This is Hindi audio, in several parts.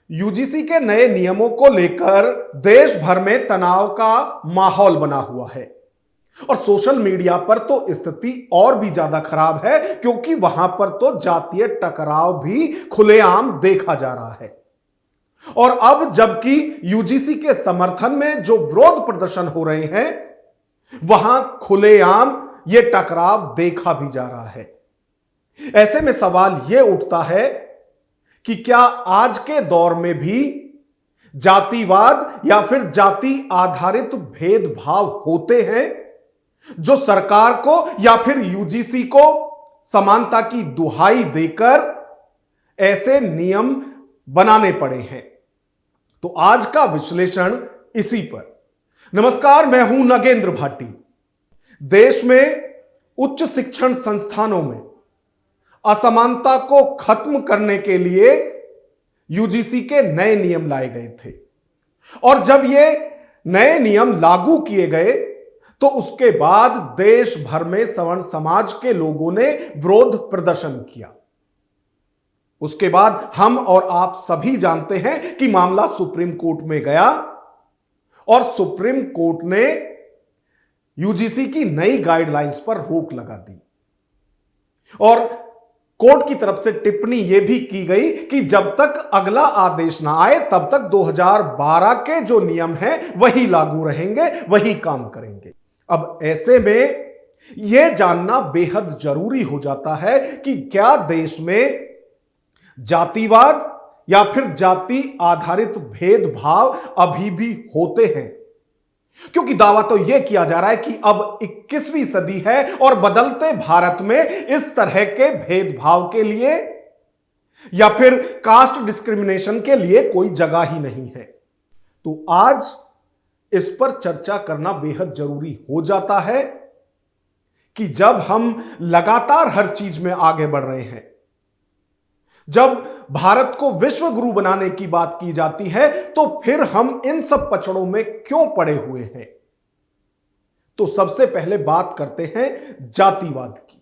यूजीसी के नए नियमों को लेकर देश भर में तनाव का माहौल बना हुआ है और सोशल मीडिया पर तो स्थिति और भी ज्यादा खराब है, क्योंकि वहां पर तो जातीय टकराव भी खुलेआम देखा जा रहा है। और अब जबकि यूजीसी के समर्थन में जो विरोध प्रदर्शन हो रहे हैं, वहां खुलेआम यह टकराव देखा भी जा रहा है। ऐसे में सवाल यह उठता है कि क्या आज के दौर में भी जातिवाद या फिर जाति आधारित भेदभाव होते हैं, जो सरकार को या फिर यूजीसी को समानता की दुहाई देकर ऐसे नियम बनाने पड़े हैं। तो आज का विश्लेषण इसी पर। नमस्कार, मैं हूं नगेंद्र भाटी। देश में उच्च शिक्षण संस्थानों में असमानता को खत्म करने के लिए यूजीसी के नए नियम लाए गए थे और जब ये नए नियम लागू किए गए तो उसके बाद देश भर में सवर्ण समाज के लोगों ने विरोध प्रदर्शन किया। उसके बाद हम और आप सभी जानते हैं कि मामला सुप्रीम कोर्ट में गया और सुप्रीम कोर्ट ने यूजीसी की नई गाइडलाइंस पर रोक लगा दी और कोर्ट की तरफ से टिप्पणी यह भी की गई कि जब तक अगला आदेश ना आए तब तक 2012 के जो नियम हैं वही लागू रहेंगे, वही काम करेंगे। अब ऐसे में यह जानना बेहद जरूरी हो जाता है कि क्या देश में जातिवाद या फिर जाति आधारित भेदभाव अभी भी होते हैं, क्योंकि दावा तो यह किया जा रहा है कि अब 21वीं सदी है और बदलते भारत में इस तरह के भेदभाव के लिए या फिर कास्ट डिस्क्रिमिनेशन के लिए कोई जगह ही नहीं है। तो आज इस पर चर्चा करना बेहद जरूरी हो जाता है कि जब हम लगातार हर चीज में आगे बढ़ रहे हैं, जब भारत को विश्व गुरु बनाने की बात की जाती है, तो फिर हम इन सब पचड़ों में क्यों पड़े हुए हैं। तो सबसे पहले बात करते हैं जातिवाद की,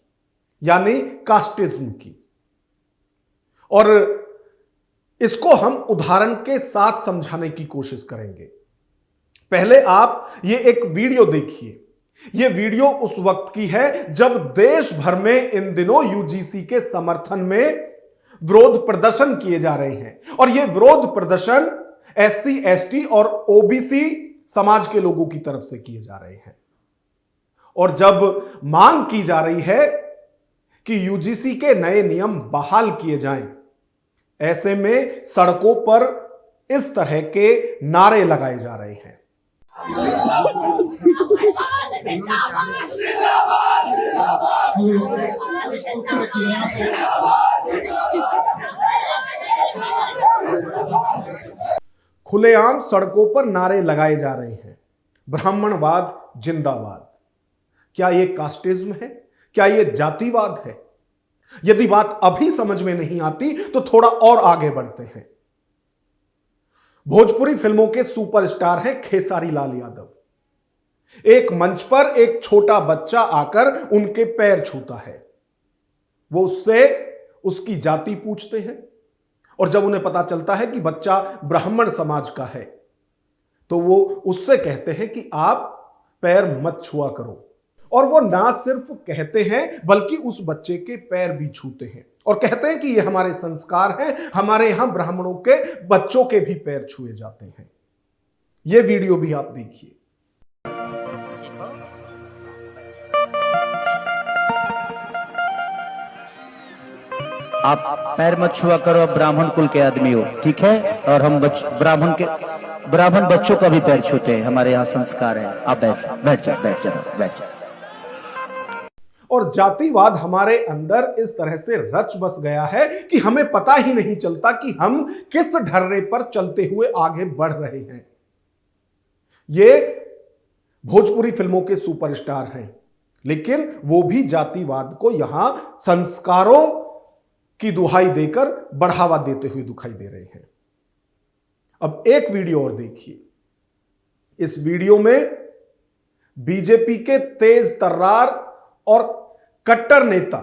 यानी कास्टिज्म की, और इसको हम उदाहरण के साथ समझाने की कोशिश करेंगे। पहले आप ये एक वीडियो देखिए। यह वीडियो उस वक्त की है जब देश भर में इन दिनों यूजीसी के समर्थन में विरोध प्रदर्शन किए जा रहे हैं और यह विरोध प्रदर्शन एससी, एसटी और ओबीसी समाज के लोगों की तरफ से किए जा रहे हैं। और जब मांग की जा रही है कि यूजीसी के नए नियम बहाल किए जाएं, ऐसे में सड़कों पर इस तरह के नारे लगाए जा रहे हैं। खुलेआम सड़कों पर नारे लगाए जा रहे हैं, ब्राह्मणवाद जिंदाबाद। क्या यह कास्टिज्म है? क्या यह जातिवाद है? यदि बात अभी समझ में नहीं आती तो थोड़ा और आगे बढ़ते हैं। भोजपुरी फिल्मों के सुपरस्टार हैं खेसारी लाल यादव। एक मंच पर एक छोटा बच्चा आकर उनके पैर छूता है। वो उससे उसकी जाति पूछते हैं और जब उन्हें पता चलता है कि बच्चा ब्राह्मण समाज का है तो वो उससे कहते हैं कि आप पैर मत छुआ करो। और वो ना सिर्फ कहते हैं बल्कि उस बच्चे के पैर भी छूते हैं और कहते हैं कि ये हमारे संस्कार हैं, हमारे यहां ब्राह्मणों के बच्चों के भी पैर छुए जाते हैं। ये वीडियो भी आप देखिए। आप पैर मत छुआ करो, आप ब्राह्मण कुल के आदमी हो, ठीक है? और हम ब्राह्मण बच्चों का भी पैर छूते हैं, हमारे यहाँ संस्कार है। आप बैठ जाओ। और जातिवाद हमारे अंदर इस तरह से रच बस गया है कि हमें पता ही नहीं चलता कि हम किस ढर्रे पर चलते हुए आगे बढ़ रहे हैं। ये भोजपुरी फिल्मों के सुपरस्टार हैं, लेकिन वो भी जातिवाद को यहां संस्कारों की दुहाई देकर बढ़ावा देते हुए दिखाई दे रहे हैं। अब एक वीडियो और देखिए। इस वीडियो में बीजेपी के तेज तर्रार और कट्टर नेता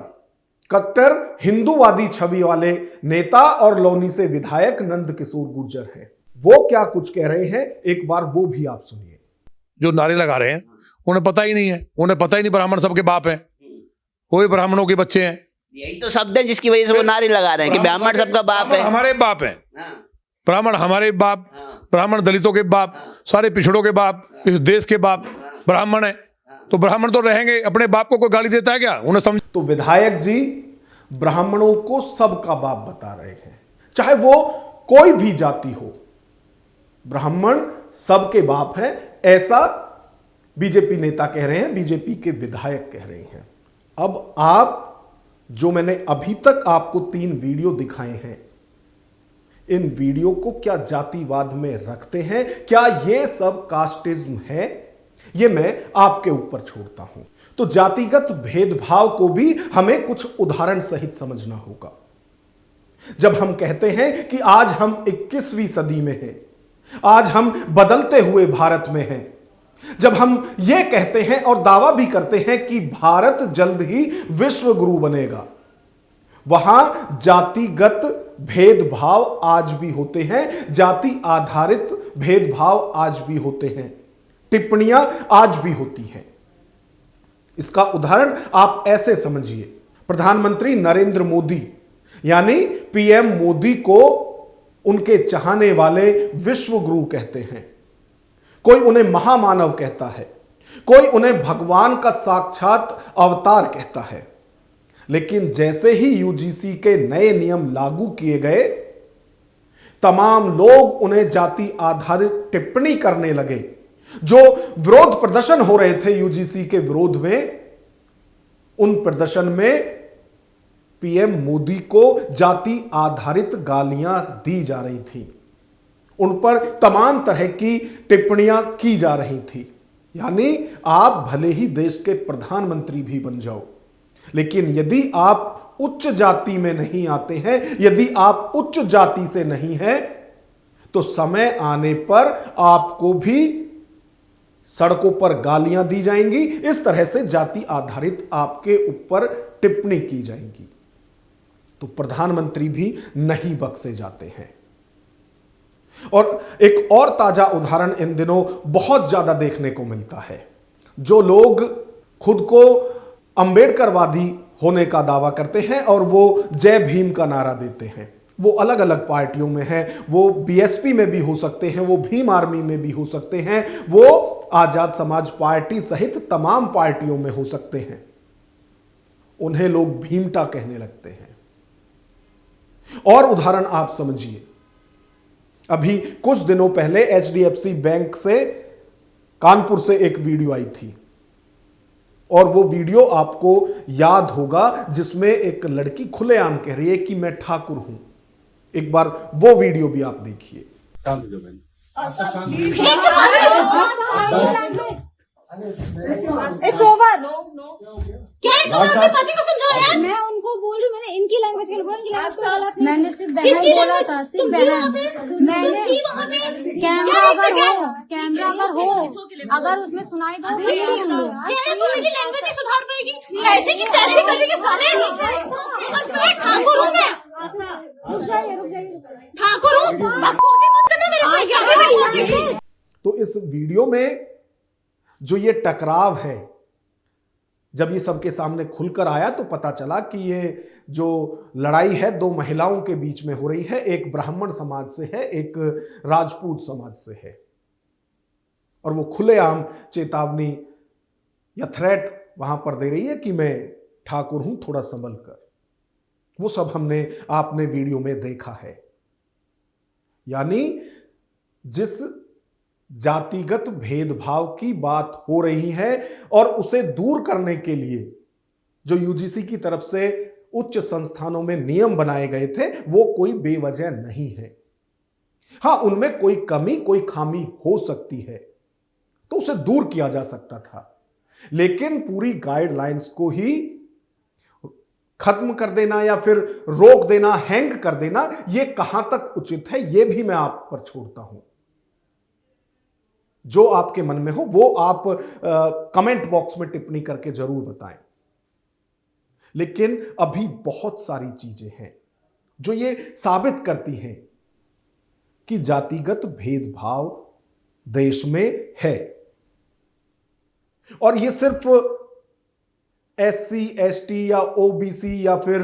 कट्टर हिंदूवादी छवि वाले नेता और लौनी से विधायक नंद किशोर गुर्जर हैं। वो क्या कुछ कह रहे हैं, एक बार वो भी आप सुनिए। जो नारे लगा रहे हैं उन्हें पता ही नहीं है, उन्हें पता ही नहीं ब्राह्मण सबके बाप हैं, कोई ब्राह्मणों के बच्चे हैं। यही तो शब्द है जिसकी वजह से वो नारे लगा रहे हैं कि ब्राह्मण सबका बाप है। हमारे बाप हैं, ब्राह्मण हमारे बाप, ब्राह्मण दलितों के बाप, सारे पिछड़ों के बाप, इस देश के बाप ब्राह्मण है। तो ब्राह्मण तो रहेंगे, अपने बाप को कोई गाली देता है क्या? उन्हें समझ। तो विधायक जी ब्राह्मणों को सबका बाप बता रहे हैं, चाहे वो कोई भी जाति हो, ब्राह्मण सबके बाप है, ऐसा बीजेपी नेता कह रहे हैं, बीजेपी के विधायक कह रहे हैं। अब आप जो मैंने अभी तक आपको 3 वीडियो दिखाए हैं, इन वीडियो को क्या जातिवाद में रखते हैं, क्या यह सब कास्टिज्म है, यह मैं आपके ऊपर छोड़ता हूं। तो जातिगत भेदभाव को भी हमें कुछ उदाहरण सहित समझना होगा। जब हम कहते हैं कि आज हम 21वीं सदी में हैं, आज हम बदलते हुए भारत में हैं, जब हम यह कहते हैं और दावा भी करते हैं कि भारत जल्द ही विश्व गुरु बनेगा, वहां जातिगत भेदभाव आज भी होते हैं, जाति आधारित भेदभाव आज भी होते हैं, टिप्पणियां आज भी होती हैं। इसका उदाहरण आप ऐसे समझिए, प्रधानमंत्री नरेंद्र मोदी यानी पीएम मोदी को उनके चाहने वाले विश्व गुरु कहते हैं, कोई उन्हें महामानव कहता है, कोई उन्हें भगवान का साक्षात अवतार कहता है। लेकिन जैसे ही यूजीसी के नए नियम लागू किए गए, तमाम लोग उन्हें जाति आधारित टिप्पणी करने लगे। जो विरोध प्रदर्शन हो रहे थे यूजीसी के विरोध में, उन प्रदर्शन में पीएम मोदी को जाति आधारित गालियां दी जा रही थी, उन पर तमाम तरह की टिप्पणियां की जा रही थी। यानी आप भले ही देश के प्रधानमंत्री भी बन जाओ, लेकिन यदि आप उच्च जाति में नहीं आते हैं, यदि आप उच्च जाति से नहीं हैं, तो समय आने पर आपको भी सड़कों पर गालियां दी जाएंगी, इस तरह से जाति आधारित आपके ऊपर टिप्पणी की जाएगी। तो प्रधानमंत्री भी नहीं बख्शे जाते हैं। और एक और ताजा उदाहरण इन दिनों बहुत ज्यादा देखने को मिलता है। जो लोग खुद को अंबेडकरवादी होने का दावा करते हैं और वो जय भीम का नारा देते हैं, वो अलग अलग पार्टियों में हैं, वो बीएसपी में भी हो सकते हैं, वो भीम आर्मी में भी हो सकते हैं, वो आजाद समाज पार्टी सहित तमाम पार्टियों में हो सकते हैं। उन्हें लोग भीमटा कहने लगते हैं। और उदाहरण आप समझिए, अभी कुछ दिनों पहले एचडीएफसी बैंक से कानपुर से एक वीडियो आई थी, और वो वीडियो आपको याद होगा जिसमें एक लड़की खुलेआम कह रही है कि मैं ठाकुर हूं। एक बार वो वीडियो भी आप देखिए। It's over. क्या है तुम अपने पति को समझाओ यार। मैं उनको बोल रही हूँ, मैंने इनकी लैंग्वेज के लिए बोला, इनकी लैंग्वेज को बोला। मैंने सिर्फ बहन बोला था, सिर्फ बहन। मैंने कैमरा अगर हो अगर उसमें सुनाई दो तो मेरी लैंग्वेज नहीं सुधार पाएगी। ऐसे की तैसे करेगी साले। ठाकुर हूँ मैं। रुक जाइए। ठाकुर हूँ, बकचोदी मत करना मेरे साथ। तो इस वीडियो में जो ये टकराव है, जब ये सबके सामने खुलकर आया तो पता चला कि ये जो लड़ाई है 2 महिलाओं के बीच में हो रही है, एक ब्राह्मण समाज से है, एक राजपूत समाज से है। और वो खुलेआम चेतावनी या थ्रेट वहां पर दे रही है कि मैं ठाकुर हूं, थोड़ा संभल कर। वो सब आपने वीडियो में देखा है। यानी जिस जातिगत भेदभाव की बात हो रही है और उसे दूर करने के लिए जो यूजीसी की तरफ से उच्च संस्थानों में नियम बनाए गए थे, वो कोई बेवजह नहीं है। हां, उनमें कोई कमी, कोई खामी हो सकती है, तो उसे दूर किया जा सकता था। लेकिन पूरी गाइडलाइंस को ही खत्म कर देना या फिर रोक देना, हैंग कर देना, यह कहां तक उचित है, यह भी मैं आप पर छोड़ता हूं। जो आपके मन में हो वो आप कमेंट बॉक्स में टिप्पणी करके जरूर बताएं। लेकिन अभी बहुत सारी चीजें हैं जो ये साबित करती हैं कि जातिगत भेदभाव देश में है। और ये सिर्फ SC ST या OBC या फिर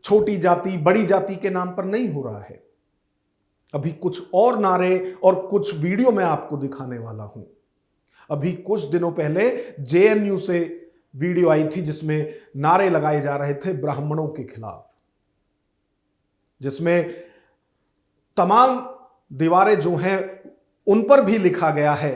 छोटी जाति बड़ी जाति के नाम पर नहीं हो रहा है। अभी कुछ और नारे और कुछ वीडियो मैं आपको दिखाने वाला हूं। अभी कुछ दिनों पहले JNU से वीडियो आई थी जिसमें नारे लगाए जा रहे थे ब्राह्मणों के खिलाफ, जिसमें तमाम दीवारें जो हैं उन पर भी लिखा गया है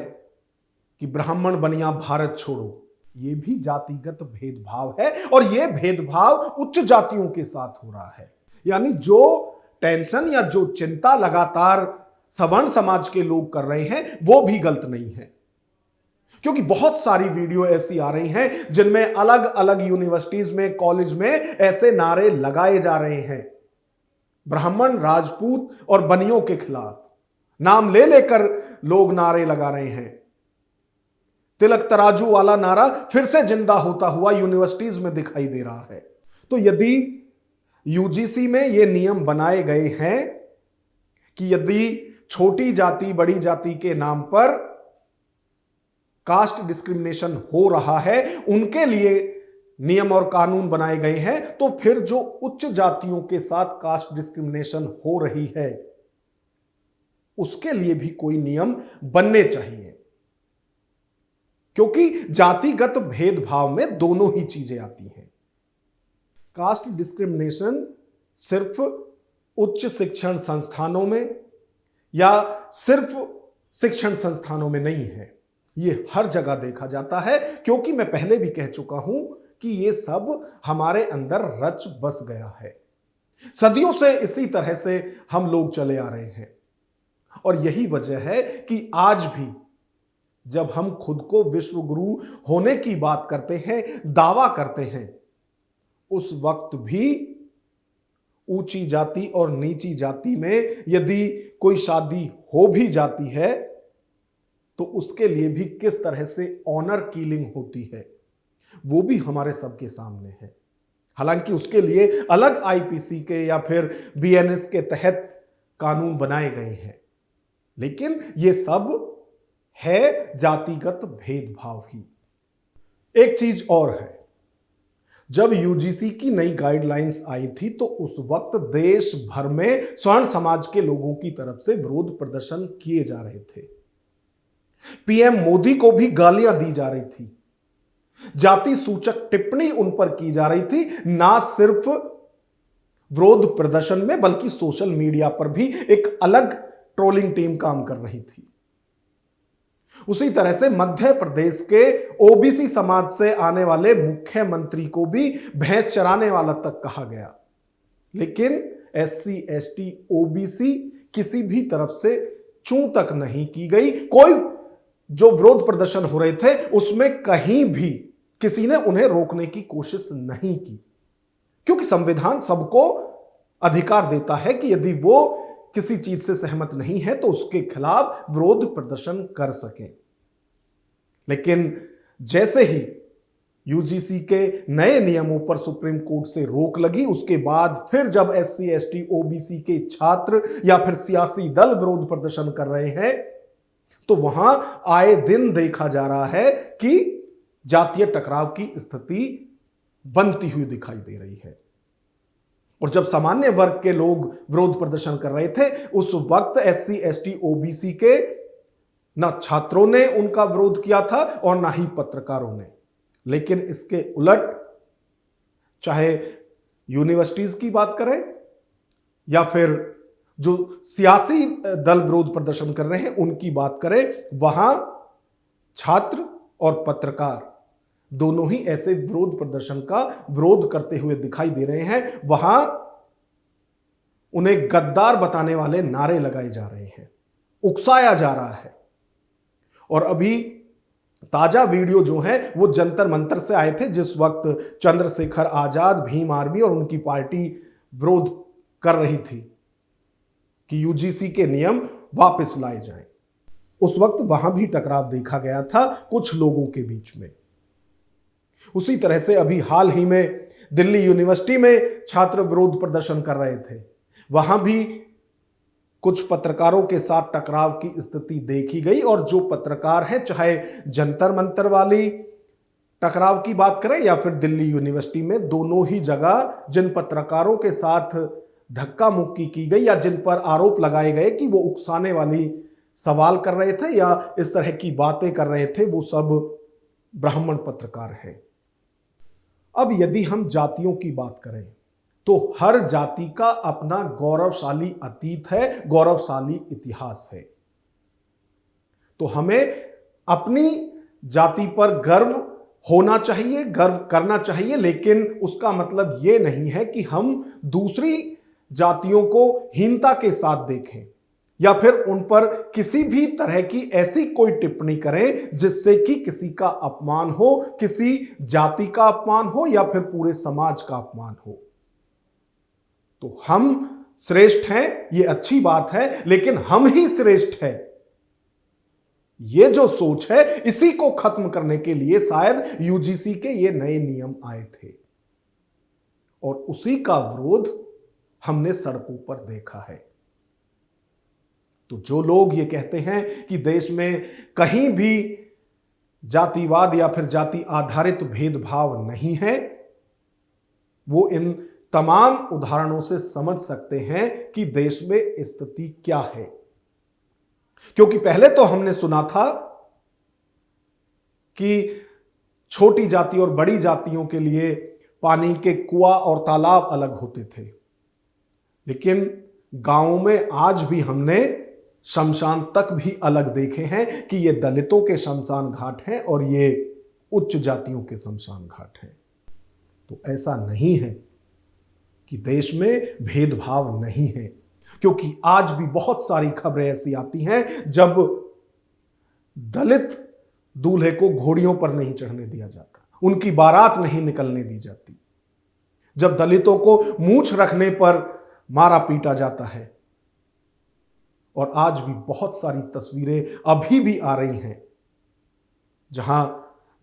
कि ब्राह्मण बनिया भारत छोड़ो। यह भी जातिगत भेदभाव है और यह भेदभाव उच्च जातियों के साथ हो रहा है। यानी जो टेंशन या जो चिंता लगातार सवर्ण समाज के लोग कर रहे हैं वो भी गलत नहीं है, क्योंकि बहुत सारी वीडियो ऐसी आ रही हैं जिनमें अलग अलग यूनिवर्सिटीज में, कॉलेज में ऐसे नारे लगाए जा रहे हैं ब्राह्मण, राजपूत और बनियों के खिलाफ। नाम ले लेकर लोग नारे लगा रहे हैं। तिलक तराजू वाला नारा फिर से जिंदा होता हुआ यूनिवर्सिटीज में दिखाई दे रहा है। तो यदि UGC में यह नियम बनाए गए हैं कि यदि छोटी जाति बड़ी जाति के नाम पर कास्ट डिस्क्रिमिनेशन हो रहा है, उनके लिए नियम और कानून बनाए गए हैं, तो फिर जो उच्च जातियों के साथ कास्ट डिस्क्रिमिनेशन हो रही है उसके लिए भी कोई नियम बनने चाहिए, क्योंकि जातिगत भेदभाव में दोनों ही चीजें आती हैं। कास्ट डिस्क्रिमिनेशन सिर्फ उच्च शिक्षण संस्थानों में या सिर्फ शिक्षण संस्थानों में नहीं है, यह हर जगह देखा जाता है, क्योंकि मैं पहले भी कह चुका हूं कि यह सब हमारे अंदर रच बस गया है। सदियों से इसी तरह से हम लोग चले आ रहे हैं और यही वजह है कि आज भी जब हम खुद को विश्व गुरु होने की बात करते हैं, दावा करते हैं, उस वक्त भी ऊंची जाति और नीची जाति में यदि कोई शादी हो भी जाती है तो उसके लिए भी किस तरह से ऑनर किलिंग होती है वो भी हमारे सबके सामने है। हालांकि उसके लिए अलग IPC के या फिर BNS के तहत कानून बनाए गए हैं, लेकिन ये सब है जातिगत भेदभाव ही। एक चीज और है, जब UGC की नई गाइडलाइंस आई थी तो उस वक्त देश भर में स्वर्ण समाज के लोगों की तरफ से विरोध प्रदर्शन किए जा रहे थे। PM मोदी को भी गालियां दी जा रही थी, जाति सूचक टिप्पणी उन पर की जा रही थी, ना सिर्फ विरोध प्रदर्शन में बल्कि सोशल मीडिया पर भी एक अलग ट्रोलिंग टीम काम कर रही थी। उसी तरह से मध्य प्रदेश के OBC समाज से आने वाले मुख्यमंत्री को भी भैंस चराने वाला तक कहा गया, लेकिन SC ST OBC किसी भी तरफ से चूं तक नहीं की गई। कोई जो विरोध प्रदर्शन हो रहे थे उसमें कहीं भी किसी ने उन्हें रोकने की कोशिश नहीं की, क्योंकि संविधान सबको अधिकार देता है कि यदि वो किसी चीज से सहमत नहीं है तो उसके खिलाफ विरोध प्रदर्शन कर सके। लेकिन जैसे ही UGC के नए नियमों पर सुप्रीम कोर्ट से रोक लगी, उसके बाद फिर जब SC ST OBC के छात्र या फिर सियासी दल विरोध प्रदर्शन कर रहे हैं तो वहां आए दिन देखा जा रहा है कि जातीय टकराव की स्थिति बनती हुई दिखाई दे रही है। और जब सामान्य वर्ग के लोग विरोध प्रदर्शन कर रहे थे उस वक्त SC ST OBC के ना छात्रों ने उनका विरोध किया था और ना ही पत्रकारों ने। लेकिन इसके उलट चाहे यूनिवर्सिटीज की बात करें या फिर जो सियासी दल विरोध प्रदर्शन कर रहे हैं उनकी बात करें, वहां छात्र और पत्रकार दोनों ही ऐसे विरोध प्रदर्शन का विरोध करते हुए दिखाई दे रहे हैं। वहां उन्हें गद्दार बताने वाले नारे लगाए जा रहे हैं, उकसाया जा रहा है। और अभी ताजा वीडियो जो है वो जंतर मंतर से आए थे, जिस वक्त चंद्रशेखर आजाद, भीम आर्मी और उनकी पार्टी विरोध कर रही थी कि UGC के नियम वापस लाए जाएं। उस वक्त वहां भी टकराव देखा गया था कुछ लोगों के बीच में। उसी तरह से अभी हाल ही में दिल्ली यूनिवर्सिटी में छात्र विरोध प्रदर्शन कर रहे थे, वहां भी कुछ पत्रकारों के साथ टकराव की स्थिति देखी गई। और जो पत्रकार हैं, चाहे जंतर मंतर वाली टकराव की बात करें या फिर दिल्ली यूनिवर्सिटी में, दोनों ही जगह जिन पत्रकारों के साथ धक्का मुक्की की गई या जिन पर आरोप लगाए गए कि वो उकसाने वाली सवाल कर रहे थे या इस तरह की बातें कर रहे थे, वो सब ब्राह्मण पत्रकार हैं। अब यदि हम जातियों की बात करें तो हर जाति का अपना गौरवशाली अतीत है, गौरवशाली इतिहास है। तो हमें अपनी जाति पर गर्व होना चाहिए, गर्व करना चाहिए, लेकिन उसका मतलब यह नहीं है कि हम दूसरी जातियों को हीनता के साथ देखें या फिर उन पर किसी भी तरह की ऐसी कोई टिप्पणी करें जिससे कि किसी का अपमान हो, किसी जाति का अपमान हो या फिर पूरे समाज का अपमान हो। तो हम श्रेष्ठ हैं, ये अच्छी बात है, लेकिन हम ही श्रेष्ठ हैं, ये जो सोच है, इसी को खत्म करने के लिए शायद यूजीसी के ये नए नियम आए थे और उसी का विरोध हमने सड़कों पर देखा है। तो जो लोग ये कहते हैं कि देश में कहीं भी जातिवाद या फिर जाति आधारित भेदभाव नहीं है, वो इन तमाम उदाहरणों से समझ सकते हैं कि देश में स्थिति क्या है। क्योंकि पहले तो हमने सुना था कि छोटी जाति और बड़ी जातियों के लिए पानी के कुआं और तालाब अलग होते थे, लेकिन गांवों में आज भी हमने शमशान तक भी अलग देखे हैं कि ये दलितों के शमशान घाट हैं और ये उच्च जातियों के शमशान घाट हैं। तो ऐसा नहीं है कि देश में भेदभाव नहीं है, क्योंकि आज भी बहुत सारी खबरें ऐसी आती हैं जब दलित दूल्हे को घोड़ियों पर नहीं चढ़ने दिया जाता, उनकी बारात नहीं निकलने दी जाती, जब दलितों को मूंछ रखने पर मारा पीटा जाता है। और आज भी बहुत सारी तस्वीरें अभी भी आ रही हैं जहां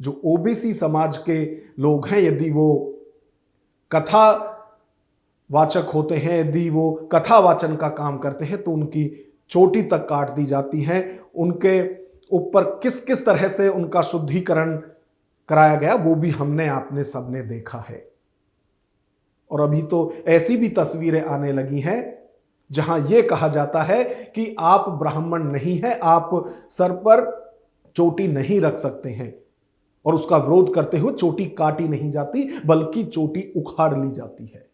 जो ओबीसी समाज के लोग हैं, यदि वो कथा वाचक होते हैं, यदि वो कथा वाचन का काम करते हैं, तो उनकी चोटी तक काट दी जाती है। उनके ऊपर किस किस तरह से उनका शुद्धिकरण कराया गया वो भी हमने आपने सबने देखा है। और अभी तो ऐसी भी तस्वीरें आने लगी हैं जहां यह कहा जाता है कि आप ब्राह्मण नहीं हैं, आप सर पर चोटी नहीं रख सकते हैं, और उसका विरोध करते हुए चोटी काटी नहीं जाती बल्कि चोटी उखाड़ ली जाती है।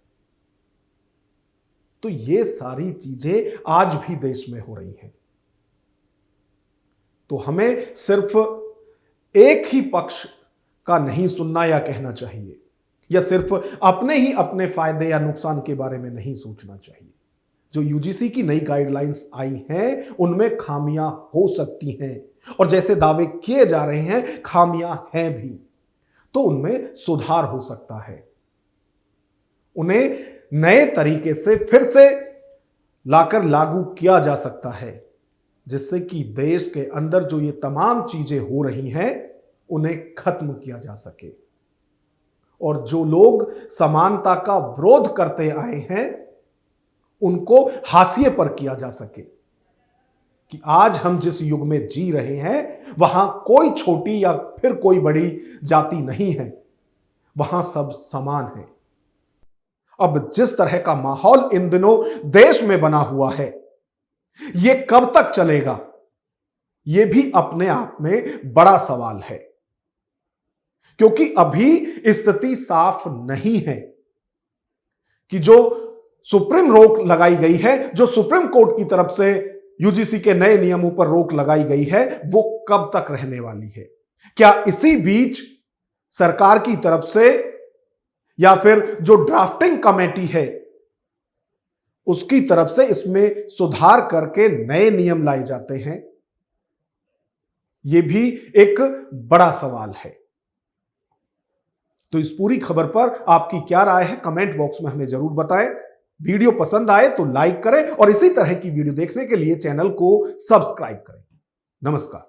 तो ये सारी चीजें आज भी देश में हो रही हैं। तो हमें सिर्फ एक ही पक्ष का नहीं सुनना या कहना चाहिए, या सिर्फ अपने ही अपने फायदे या नुकसान के बारे में नहीं सोचना चाहिए। जो यूजीसी की नई गाइडलाइंस आई हैं उनमें खामियां हो सकती हैं, और जैसे दावे किए जा रहे हैं खामियां हैं भी, तो उनमें सुधार हो सकता है। उन्हें नए तरीके से फिर से लाकर लागू किया जा सकता है, जिससे कि देश के अंदर जो ये तमाम चीजें हो रही हैं उन्हें खत्म किया जा सके। और जो लोग समानता का विरोध करते आए हैं उनको हाशिए पर किया जा सके कि आज हम जिस युग में जी रहे हैं वहां कोई छोटी या फिर कोई बड़ी जाति नहीं है, वहां सब समान है। अब जिस तरह का माहौल इन दिनों देश में बना हुआ है, यह कब तक चलेगा, यह भी अपने आप में बड़ा सवाल है, क्योंकि अभी स्थिति साफ नहीं है कि जो सुप्रीम रोक लगाई गई है, जो सुप्रीम कोर्ट की तरफ से यूजीसी के नए नियमों पर रोक लगाई गई है, वो कब तक रहने वाली है। क्या इसी बीच सरकार की तरफ से या फिर जो ड्राफ्टिंग कमेटी है उसकी तरफ से इसमें सुधार करके नए नियम लाए जाते हैं, यह भी एक बड़ा सवाल है। तो इस पूरी खबर पर आपकी क्या राय है, कमेंट बॉक्स में हमें जरूर बताएं। वीडियो पसंद आए तो लाइक करें और इसी तरह की वीडियो देखने के लिए चैनल को सब्सक्राइब करें। नमस्कार।